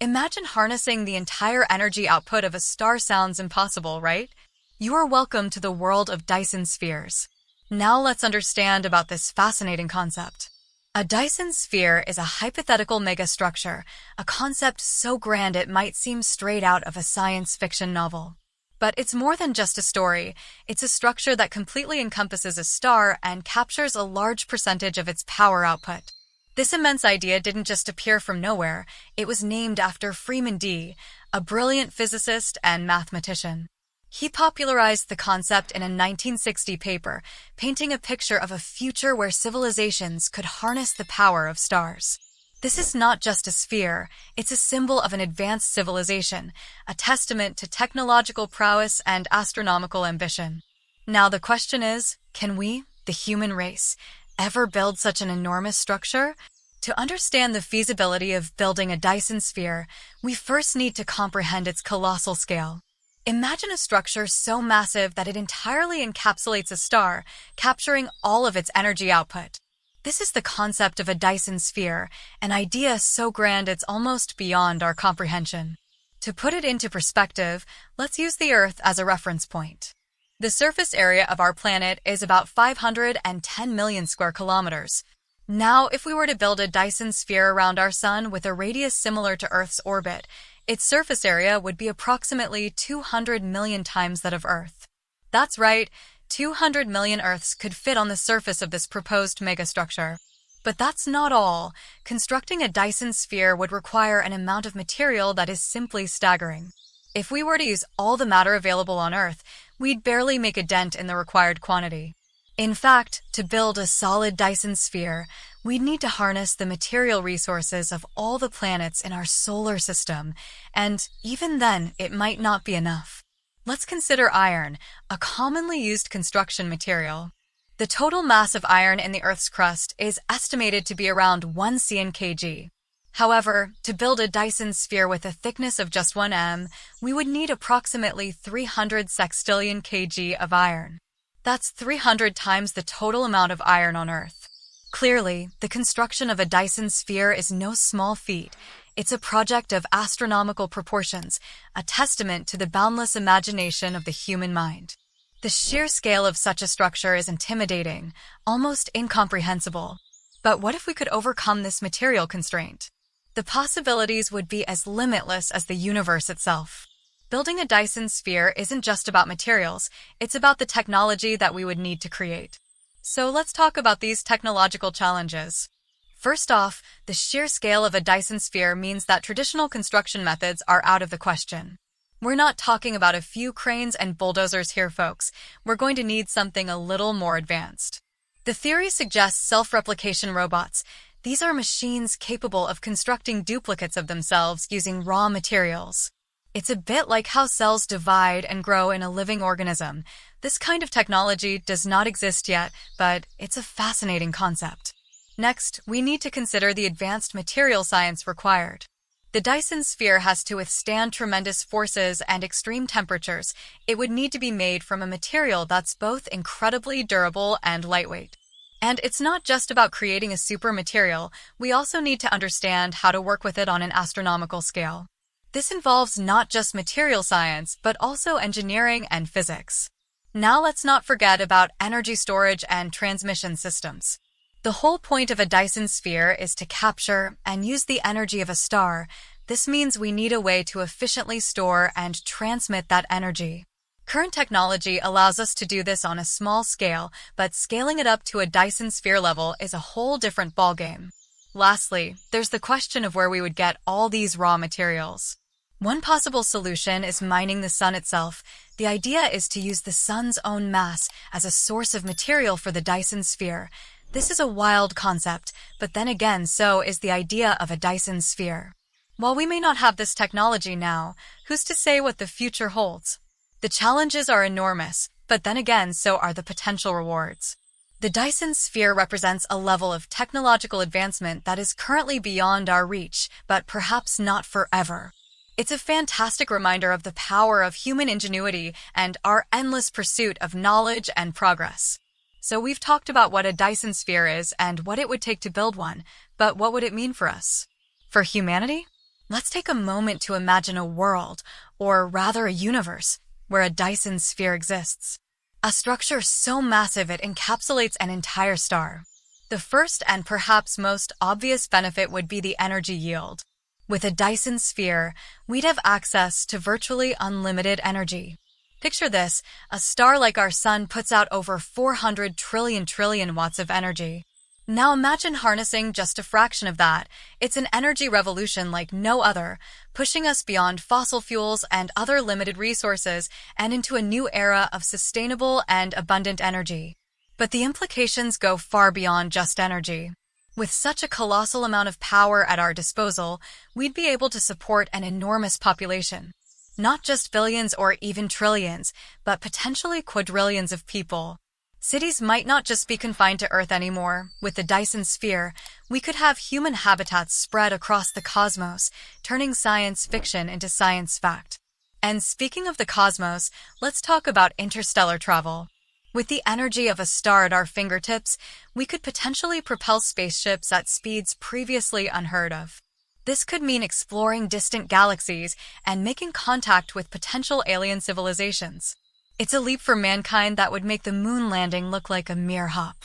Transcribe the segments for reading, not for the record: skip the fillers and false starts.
Imagine harnessing the entire energy output of a star. Sounds impossible, right? You are welcome to the world of Dyson spheres. Now let's understand about this fascinating concept. A Dyson sphere is a hypothetical megastructure, a concept so grand it might seem straight out of a science fiction novel. But it's more than just a story. It's a structure that completely encompasses a star and captures a large percentage of its power output. This immense idea didn't just appear from nowhere. It was named after Freeman D., a brilliant physicist and mathematician. He popularized the concept in a 1960 paper, painting a picture of a future where civilizations could harness the power of stars. This is not just a sphere, it's a symbol of an advanced civilization, a testament to technological prowess and astronomical ambition. Now the question is, can we, the human race, ever build such an enormous structure? To understand the feasibility of building a Dyson sphere, we first need to comprehend its colossal scale. Imagine a structure so massive that it entirely encapsulates a star, capturing all of its energy output. This is the concept of a Dyson sphere, an idea so grand it's almost beyond our comprehension. To put it into perspective, let's use the Earth as a reference point. The surface area of our planet is about 510 million square kilometers. Now, if we were to build a Dyson sphere around our Sun with a radius similar to Earth's orbit, its surface area would be approximately 200 million times that of Earth. That's right, 200 million Earths could fit on the surface of this proposed megastructure. But that's not all. Constructing a Dyson sphere would require an amount of material that is simply staggering. If we were to use all the matter available on Earth, we'd barely make a dent in the required quantity. In fact, to build a solid Dyson sphere, we'd need to harness the material resources of all the planets in our solar system, and even then, it might not be enough. Let's consider iron, a commonly used construction material. The total mass of iron in the Earth's crust is estimated to be around 1 cn/kg. However, to build a Dyson sphere with a thickness of just 1 m, we would need approximately 300 sextillion kg of iron. That's 300 times the total amount of iron on Earth. Clearly, the construction of a Dyson sphere is no small feat. It's a project of astronomical proportions, a testament to the boundless imagination of the human mind. The sheer scale of such a structure is intimidating, almost incomprehensible. But what if we could overcome this material constraint? The possibilities would be as limitless as the universe itself. Building a Dyson sphere isn't just about materials, it's about the technology that we would need to create. So let's talk about these technological challenges. First off, the sheer scale of a Dyson sphere means that traditional construction methods are out of the question. We're not talking about a few cranes and bulldozers here, folks. We're going to need something a little more advanced. The theory suggests self-replication robots. These are machines capable of constructing duplicates of themselves using raw materials. It's a bit like how cells divide and grow in a living organism. This kind of technology does not exist yet, but it's a fascinating concept. Next, we need to consider the advanced material science required. The Dyson sphere has to withstand tremendous forces and extreme temperatures. It would need to be made from a material that's both incredibly durable and lightweight. And it's not just about creating a super material. We also need to understand how to work with it on an astronomical scale. This involves not just material science, but also engineering and physics. Now let's not forget about energy storage and transmission systems. The whole point of a Dyson sphere is to capture and use the energy of a star. This means we need a way to efficiently store and transmit that energy. Current technology allows us to do this on a small scale, but scaling it up to a Dyson sphere level is a whole different ballgame. Lastly, there's the question of where we would get all these raw materials. One possible solution is mining the sun itself. The idea is to use the sun's own mass as a source of material for the Dyson sphere. This is a wild concept, but then again, so is the idea of a Dyson sphere. While we may not have this technology now, who's to say what the future holds? The challenges are enormous, but then again, so are the potential rewards. The Dyson sphere represents a level of technological advancement that is currently beyond our reach, but perhaps not forever. It's a fantastic reminder of the power of human ingenuity and our endless pursuit of knowledge and progress. So we've talked about what a Dyson sphere is and what it would take to build one, but what would it mean for us? For humanity? Let's take a moment to imagine a world, or rather a universe, where a Dyson sphere exists. A structure so massive it encapsulates an entire star. The first and perhaps most obvious benefit would be the energy yield. With a Dyson sphere, we'd have access to virtually unlimited energy. Picture this, a star like our sun puts out over 400 trillion watts of energy. Now imagine harnessing just a fraction of that. It's an energy revolution like no other, pushing us beyond fossil fuels and other limited resources and into a new era of sustainable and abundant energy. But the implications go far beyond just energy. With such a colossal amount of power at our disposal, we'd be able to support an enormous population. Not just billions or even trillions, but potentially quadrillions of people. Cities might not just be confined to Earth anymore. With the Dyson sphere, we could have human habitats spread across the cosmos, turning science fiction into science fact. And speaking of the cosmos, let's talk about interstellar travel. With the energy of a star at our fingertips, we could potentially propel spaceships at speeds previously unheard of. This could mean exploring distant galaxies and making contact with potential alien civilizations. It's a leap for mankind that would make the moon landing look like a mere hop.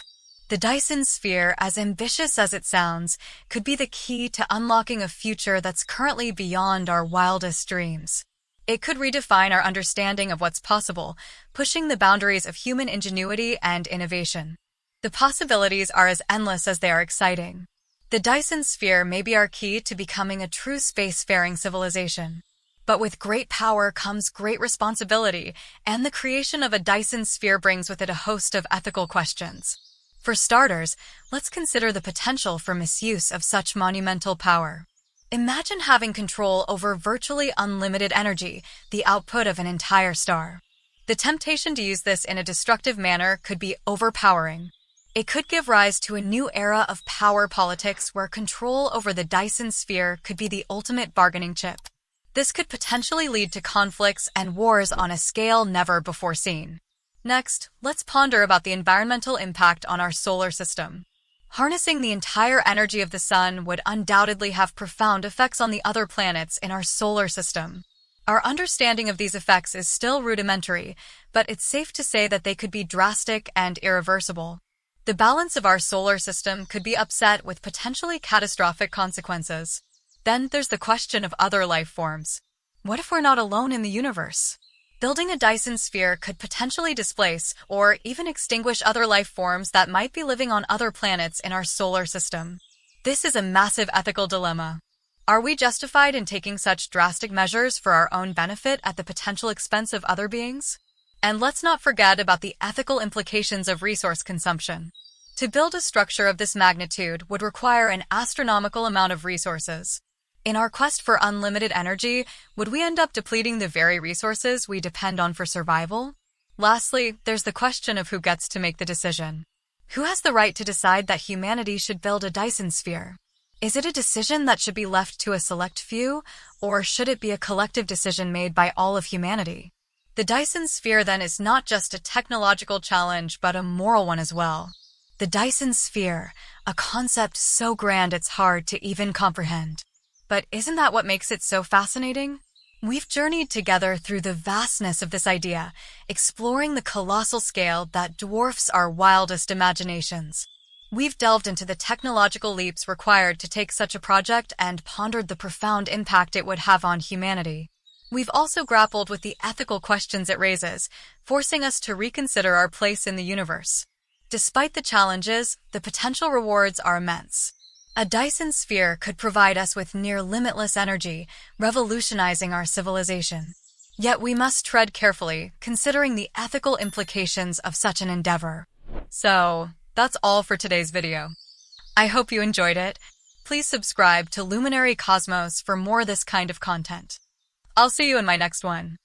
The Dyson sphere, as ambitious as it sounds, could be the key to unlocking a future that's currently beyond our wildest dreams. It could redefine our understanding of what's possible, pushing the boundaries of human ingenuity and innovation. The possibilities are as endless as they are exciting. The Dyson sphere may be our key to becoming a true spacefaring civilization. But with great power comes great responsibility, and the creation of a Dyson sphere brings with it a host of ethical questions. For starters, let's consider the potential for misuse of such monumental power. Imagine having control over virtually unlimited energy, the output of an entire star. The temptation to use this in a destructive manner could be overpowering. It could give rise to a new era of power politics where control over the Dyson sphere could be the ultimate bargaining chip. This could potentially lead to conflicts and wars on a scale never before seen. Next, let's ponder about the environmental impact on our solar system. Harnessing the entire energy of the sun would undoubtedly have profound effects on the other planets in our solar system. Our understanding of these effects is still rudimentary, but it's safe to say that they could be drastic and irreversible. The balance of our solar system could be upset with potentially catastrophic consequences. Then there's the question of other life forms. What if we're not alone in the universe? Building a Dyson sphere could potentially displace or even extinguish other life forms that might be living on other planets in our solar system. This is a massive ethical dilemma. Are we justified in taking such drastic measures for our own benefit at the potential expense of other beings? And let's not forget about the ethical implications of resource consumption. To build a structure of this magnitude would require an astronomical amount of resources. In our quest for unlimited energy, would we end up depleting the very resources we depend on for survival? Lastly, there's the question of who gets to make the decision. Who has the right to decide that humanity should build a Dyson sphere? Is it a decision that should be left to a select few, or should it be a collective decision made by all of humanity? The Dyson sphere then is not just a technological challenge, but a moral one as well. The Dyson sphere, a concept so grand it's hard to even comprehend. But isn't that what makes it so fascinating? We've journeyed together through the vastness of this idea, exploring the colossal scale that dwarfs our wildest imaginations. We've delved into the technological leaps required to take such a project and pondered the profound impact it would have on humanity. We've also grappled with the ethical questions it raises, forcing us to reconsider our place in the universe. Despite the challenges, the potential rewards are immense. A Dyson sphere could provide us with near limitless energy, revolutionizing our civilization. Yet we must tread carefully, considering the ethical implications of such an endeavor. So, that's all for today's video. I hope you enjoyed it. Please subscribe to Luminary Cosmos for more of this kind of content. I'll see you in my next one.